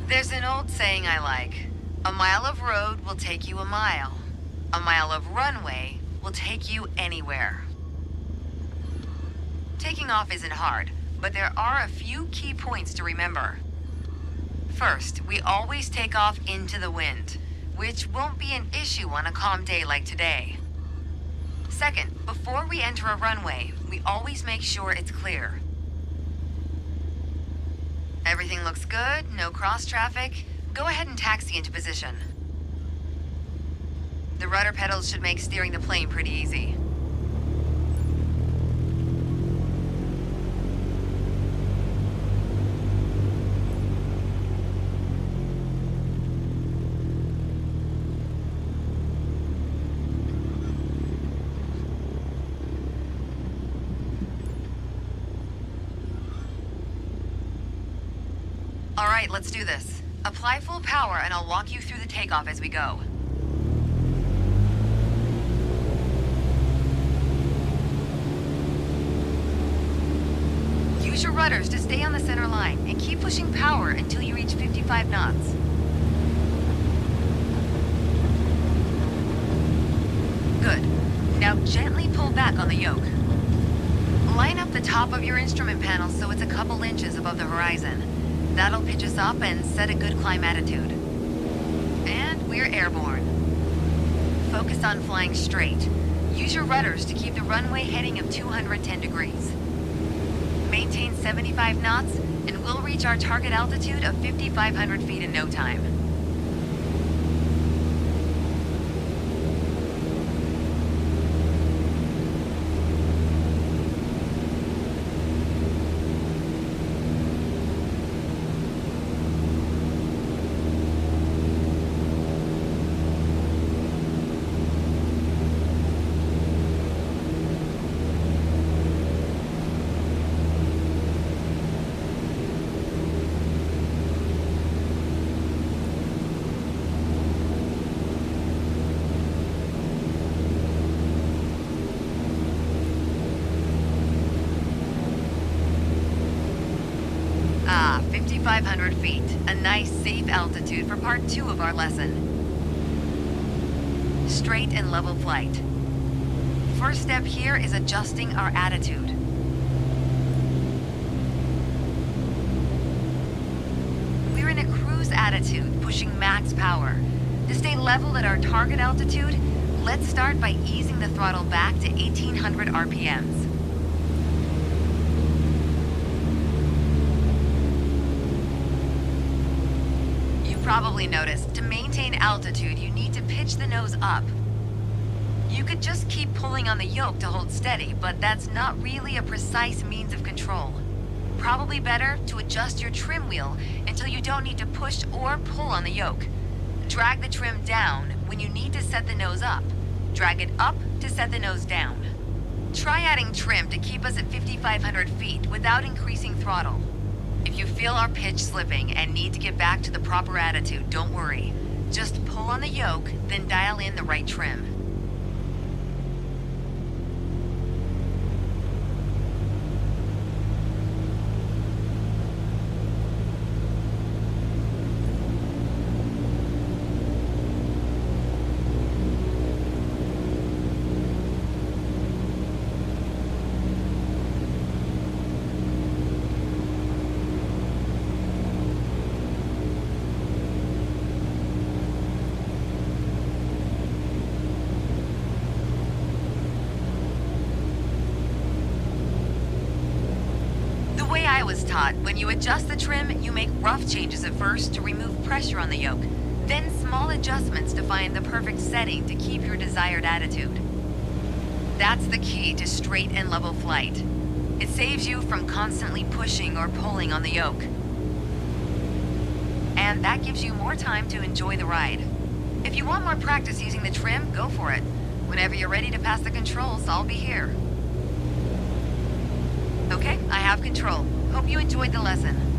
There's an old saying I like. A mile of road will take you a mile. A mile of runway will take you anywhere. Taking off isn't hard, but there are a few key points to remember. First, we always take off into the wind, which won't be an issue on a calm day like today. Second, before we enter a runway, we always make sure it's clear. Everything looks good, no cross traffic. Go ahead and taxi into position. The rudder pedals should make steering the plane pretty easy. All right, let's do this. Apply full power and I'll walk you through the takeoff as we go. Use your rudders to stay on the center line and keep pushing power until you reach 55 knots. Good. Now gently pull back on the yoke. Line up the top of your instrument panel so it's a couple inches above the horizon. That'll pitch us up and set a good climb attitude. And we're airborne. Focus on flying straight. Use your rudders to keep the runway heading of 210 degrees. Maintain 75 knots, and we'll reach our target altitude of 5,500 feet in no time. Ah, 5,500 feet. A nice, safe altitude for part 2 of our lesson. Straight and level flight. First step here is adjusting our attitude. We're in a cruise attitude, pushing max power. To stay level at our target altitude, let's start by easing the throttle back to 1,800 RPMs. Probably noticed, to maintain altitude, you need to pitch the nose up. You could just keep pulling on the yoke to hold steady, but that's not really a precise means of control. Probably better to adjust your trim wheel until you don't need to push or pull on the yoke. Drag the trim down when you need to set the nose up. Drag it up to set the nose down. Try adding trim to keep us at 5,500 feet without increasing throttle. If you feel our pitch slipping and need to get back to the proper attitude, don't worry. Just pull on the yoke, then dial in the right trim. I was taught, when you adjust the trim, you make rough changes at first to remove pressure on the yoke, then small adjustments to find the perfect setting to keep your desired attitude. That's the key to straight and level flight. It saves you from constantly pushing or pulling on the yoke. And that gives you more time to enjoy the ride. If you want more practice using the trim, go for it. Whenever you're ready to pass the controls, I'll be here. Okay, I have control. Hope you enjoyed the lesson.